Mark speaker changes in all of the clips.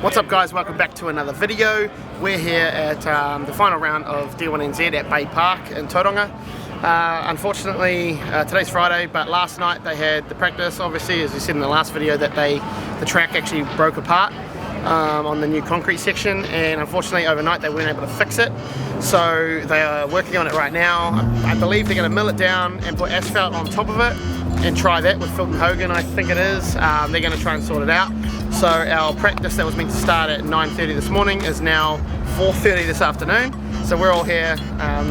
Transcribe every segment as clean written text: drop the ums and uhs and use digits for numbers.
Speaker 1: What's up guys, welcome back to another video. We're here at the final round of D1NZ at Bay Park in Tauranga. Unfortunately, today's Friday, but last night they had the practice. Obviously, as we said in the last video, that the track actually broke apart on the new concrete section, and unfortunately overnight they weren't able to fix it. So they are working on it right now. I believe they're going to mill it down and put asphalt on top of it and try that with Filton Hogan, I think it is. They're going to try and sort it out. So our practice that was meant to start at 9:30 this morning is now 4:30 this afternoon. So we're all here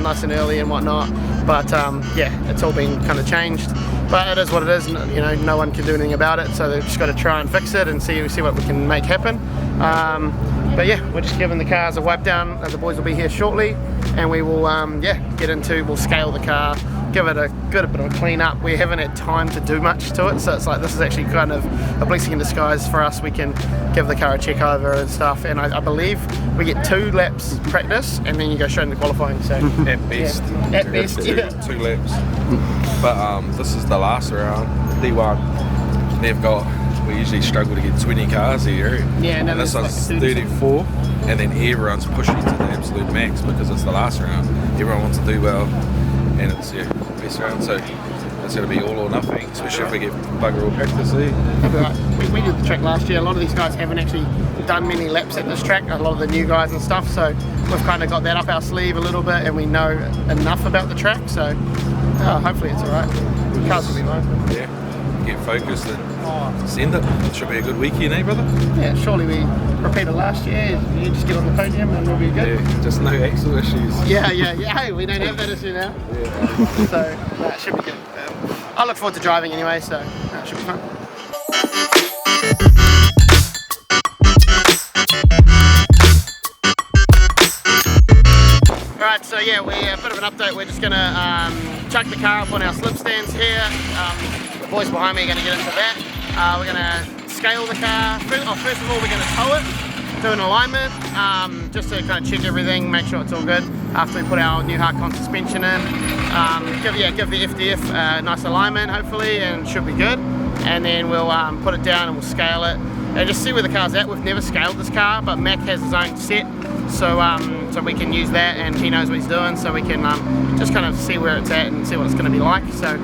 Speaker 1: nice and early and whatnot. But yeah, it's all been kind of changed. But it is what it is, you know, no one can do anything about it. So they've just got to try and fix it and see what we can make happen. But yeah, we're just giving the cars a wipe down. The boys will be here shortly, and we will we'll scale the car, give it a good bit of a clean up. We haven't had time to do much to it, so it's like this is actually kind of a blessing in disguise for us. We can give the car a check over and stuff, and I believe we get 2 laps practice and then you go straight into qualifying. So
Speaker 2: at best,
Speaker 1: yeah. At best, yeah.
Speaker 2: 2 laps. But this is the last round, D1. We usually struggle to get 20 cars here. Yeah, no, and this one's like 34, and then everyone's pushing to the absolute max because it's the last round. Everyone wants to do well, and it's best round, so it's going to be all or nothing, especially if we get bugger all practice here.
Speaker 1: Right. We did the track last year. A lot of these guys haven't actually done many laps at this track, a lot of the new guys and stuff, so we've kind of got that up our sleeve a little bit, and we know enough about the track, so hopefully it's alright. The cars will be fine.
Speaker 2: Yeah, get focused and send it. It should be a good weekend, eh, brother?
Speaker 1: Yeah, surely we repeated last year. You just get on the podium and we'll be good.
Speaker 2: Yeah, just no axle issues.
Speaker 1: Yeah. Hey, we don't have that issue now. Yeah. So it should be good. I look forward to driving anyway, so it should be fun. Alright, so yeah, a bit of an update. We're just gonna chuck the car up on our slip stands here. The boys behind me are gonna get into that. We're gonna scale the car. First of all, we're gonna tow it, do an alignment, just to kind of check everything, make sure it's all good. After we put our new Harcon suspension in, give the FDF a nice alignment, hopefully, and it should be good. And then we'll put it down and we'll scale it and just see where the car's at. We've never scaled this car, but Mac has his own set, so we can use that, and he knows what he's doing, so we can just kind of see where it's at and see what it's going to be like. So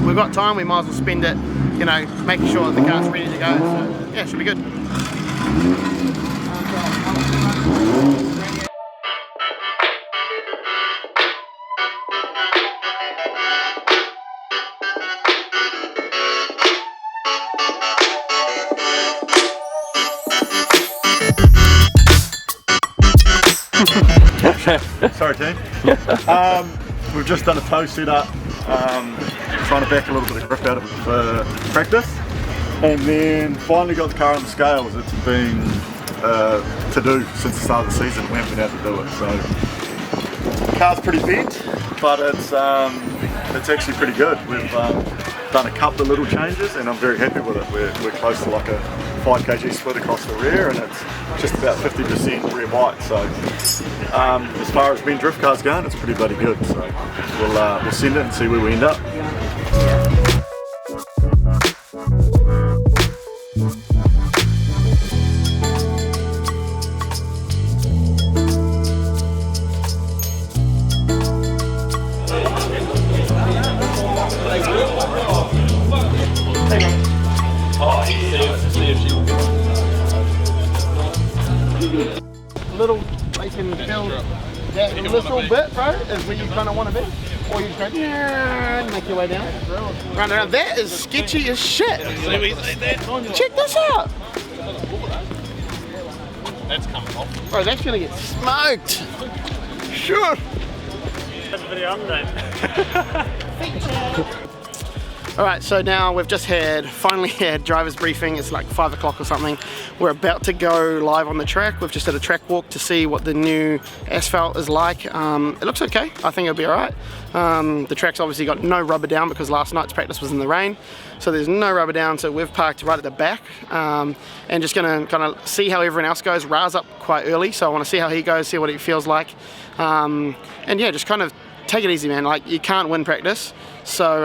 Speaker 1: we've got time, we might as well spend it, you know, making sure that the car's ready to go. So yeah, it should be good.
Speaker 3: Sorry team. We've just done a tow setup, trying to back a little bit of grip out of practice, and then finally got the car on the scales. It's been to do since the start of the season. We haven't been able to do it, so the car's pretty bent, but it's actually pretty good. We've done a couple of little changes, and I'm very happy with it. We're close to like a 5 kg split across the rear, and it's just about 50% rear height. So as far as men drift cars going, it's pretty bloody good. So we'll send it and see where we end up.
Speaker 1: Little, they can build that little bit, bro, is where you kind of want to be. Or you just go, and make your way down. Run around. That is sketchy as shit. Check this out.
Speaker 4: That's coming off.
Speaker 1: Bro, that's going to get smoked. Sure.
Speaker 4: That's a video update.
Speaker 1: Alright, so now we've just finally had driver's briefing. It's like 5 o'clock or something. We're about to go live on the track. We've just had a track walk to see what the new asphalt is like. It looks okay. I think it'll be alright. The track's obviously got no rubber down because last night's practice was in the rain. So there's no rubber down, so we've parked right at the back. And just gonna kind of see how everyone else goes. Ra's up quite early, so I want to see how he goes, see what he feels like. And yeah, just kind of take it easy, man. Like, you can't win practice. So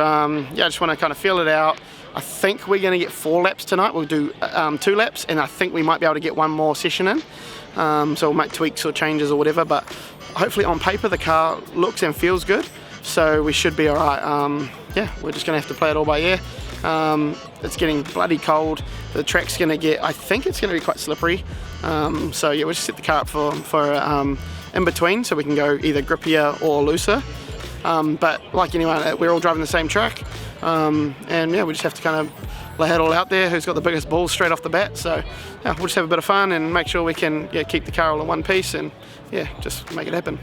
Speaker 1: yeah, I just want to kind of feel it out. I think we're going to get 4 laps tonight. We'll do 2 laps, and I think we might be able to get 1 more session in. So we'll make tweaks or changes or whatever, but hopefully on paper the car looks and feels good, so we should be alright. Yeah, we're just going to have to play it all by ear. It's getting bloody cold. The track's going to get, I think it's going to be quite slippery. So yeah, we'll just set the car up for in between, so we can go either grippier or looser. But like anyone, we're all driving the same track. And yeah, we just have to kind of lay it all out there, who's got the biggest balls straight off the bat. So yeah, we'll just have a bit of fun and make sure we can keep the car all in one piece and yeah, just make it happen.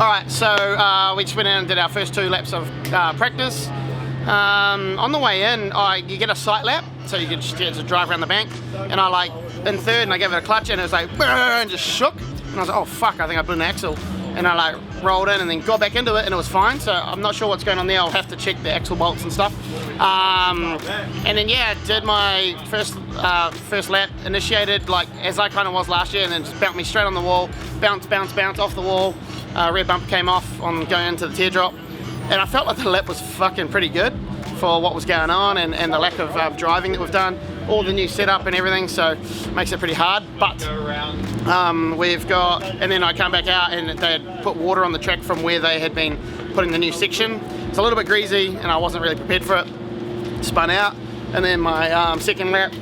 Speaker 1: Alright, so we just went in and did our first 2 laps of practice. On the way in, you get a sight lap, so you can just drive around the bank. And I in third, and I gave it a clutch, and it was like, and just shook. And I was like, oh fuck, I think I blew an axle. And I rolled in and then got back into it, and it was fine. So I'm not sure what's going on there. I'll have to check the axle bolts and stuff. And then yeah, did my first lap, initiated as I kind of was last year, and then just bounced me straight on the wall, bounce off the wall. Rear bumper came off on going into the teardrop, and I felt like the lap was fucking pretty good for what was going on and the lack of driving that we've done, all the new setup and everything, so makes it pretty hard. But we've got, and then I come back out and they had put water on the track from where they had been putting the new section. It's a little bit greasy and I wasn't really prepared for it. Spun out, and then my second lap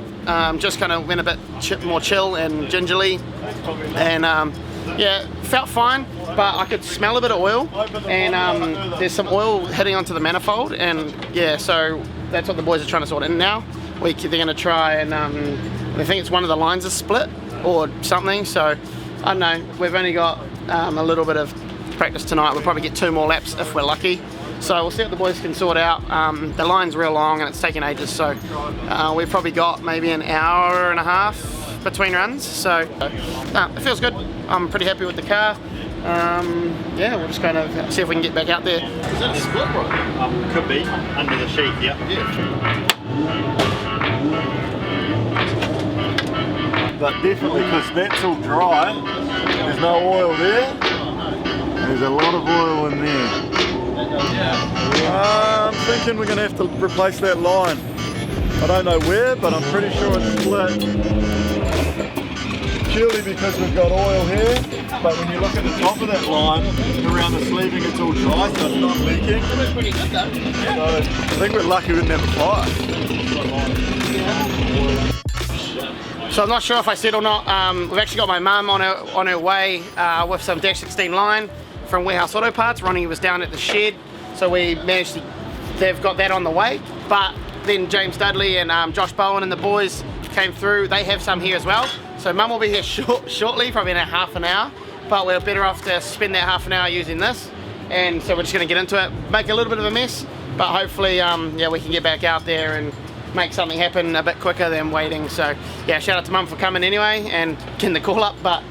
Speaker 1: just kind of went a bit more chill and gingerly, and yeah, felt fine, but I could smell a bit of oil, and there's some oil hitting onto the manifold, and yeah, so that's what the boys are trying to sort in now. They're going to try and I think it's one of the lines is split or something, so I don't know. We've only got a little bit of practice tonight. We'll probably get 2 more laps if we're lucky, so we'll see what the boys can sort out. The line's real long and it's taking ages, so we've probably got maybe an hour and a half between runs, so it feels good. I'm pretty happy with the car. Yeah, we'll just kind of see if we can get back out there.
Speaker 4: Is that a split rod? Could be, under the sheath, yeah.
Speaker 3: But definitely, because that's all dry, there's no oil there. There's a lot of oil in there. I'm thinking we're going to have to replace that line. I don't know where, but I'm pretty sure it's split. Purely because we've got oil here, but when you look at the top of that line, around the sleeving it's all dry, so it's not leaking.
Speaker 1: It looks pretty good though.
Speaker 3: So I think we're lucky we didn't have a fire.
Speaker 1: So I'm not sure if I said or not, we've actually got my mum on her way with some Dash 16 line from Warehouse Auto Parts. Ronnie was down at the shed, so we managed to, they've got that on the way. But then James Dudley and Josh Bowen and the boys came through, they have some here as well. So Mum will be here shortly, probably in a half an hour, but we're better off to spend that half an hour using this. And so we're just gonna get into it, make a little bit of a mess, but hopefully yeah, we can get back out there and make something happen a bit quicker than waiting. So yeah, shout out to Mum for coming anyway and getting the call up, but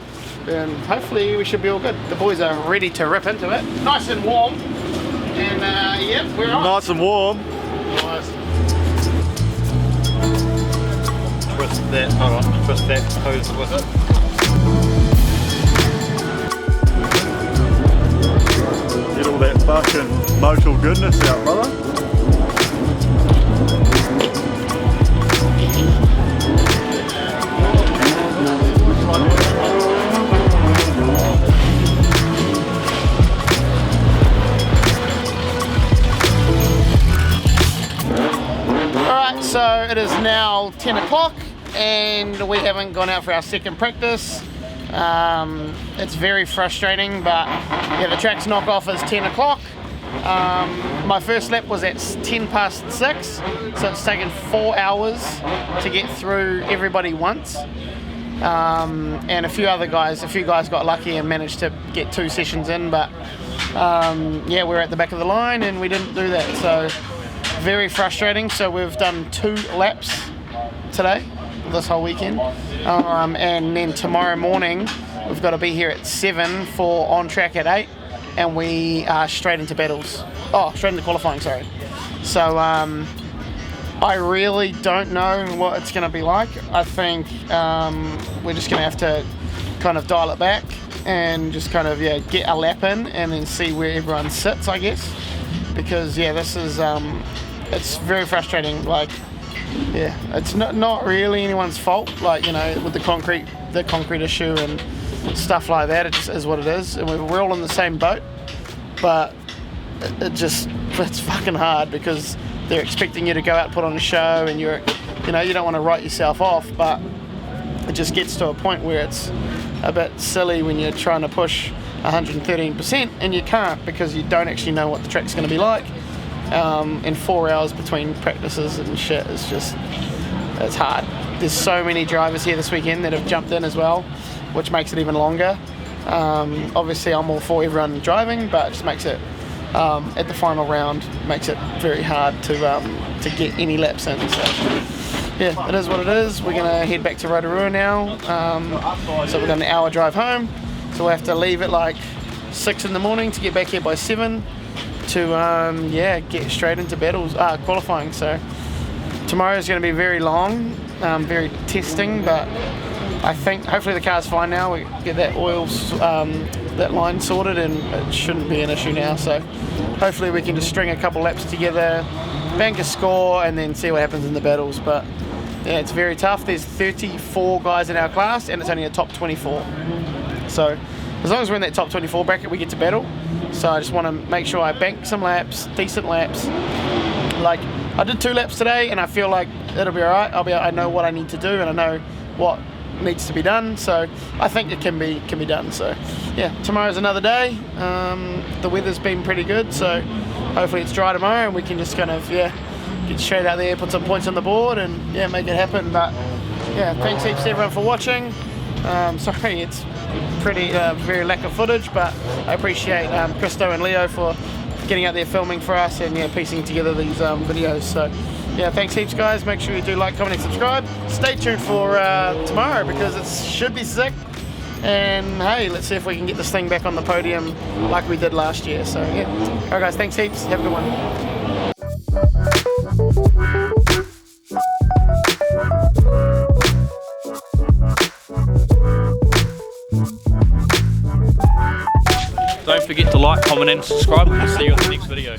Speaker 1: hopefully we should be all good. The boys are ready to rip into it. Nice and warm, and yep, we're on.
Speaker 3: Nice and warm.
Speaker 1: Nice.
Speaker 4: twist that, hold on, twist that hose with it.
Speaker 3: Get all that fucking motor goodness out, brother.
Speaker 1: Alright, so it is now 10 o'clock and we haven't gone out for our second practice. It's very frustrating, but yeah, the track's knock off is 10 o'clock. My first lap was at 10 past 6, so it's taken 4 hours to get through everybody once. And a few guys got lucky and managed to get 2 sessions in, but yeah, we're at the back of the line and we didn't do that, so very frustrating. So we've done 2 laps today, this whole weekend, and then tomorrow morning we've got to be here at 7 for on track at 8, and we are straight into battles. Oh, straight into qualifying, sorry. So I really don't know what it's going to be like. I think we're just going to have to kind of dial it back and just kind of get a lap in and then see where everyone sits, I guess, because this is it's very frustrating. Like, it's not really anyone's fault, like, you know, with the concrete issue and stuff like that. It just is what it is, and we're all in the same boat, but it's fucking hard because they're expecting you to go out and put on a show, and you don't want to write yourself off, but it just gets to a point where it's a bit silly when you're trying to push 113% and you can't, because you don't actually know what the track's going to be like. And 4 hours between practices and shit is it's hard. There's so many drivers here this weekend that have jumped in as well, which makes it even longer. Obviously I'm all for everyone driving, but it just makes it at the final round makes it very hard to get any laps in. So yeah, it is what it is. We're gonna head back to Rotorua now. So we've got an hour drive home, so we'll have to leave at like 6 in the morning to get back here by 7 to get straight into battles, qualifying. So tomorrow is going to be very long, very testing, but I think hopefully the car's fine now. We get that that line sorted, and it shouldn't be an issue now. So hopefully we can just string a couple laps together, bank a score, and then see what happens in the battles. But yeah, it's very tough. There's 34 guys in our class, and it's only a top 24. So as long as we're in that top 24 bracket, we get to battle. So I just want to make sure I bank some laps, decent laps. Like, I did 2 laps today, and I feel like it'll be alright. I know what I need to do, and I know what needs to be done. So I think it can be done. So yeah, tomorrow's another day. The weather's been pretty good, so hopefully it's dry tomorrow, and we can just kind of get straight out there, put some points on the board, and make it happen. But yeah, thanks heaps to everyone for watching. Sorry, it's pretty very lack of footage, but I appreciate Christo and Leo for getting out there filming for us and piecing together these videos. So yeah, thanks heaps guys. Make sure you do like, comment and subscribe. Stay tuned for tomorrow, because it should be sick, and hey, let's see if we can get this thing back on the podium like we did last year. So yeah, alright guys, thanks heaps, have a good one.
Speaker 5: Don't forget to like, comment and subscribe. We'll see you in the next video.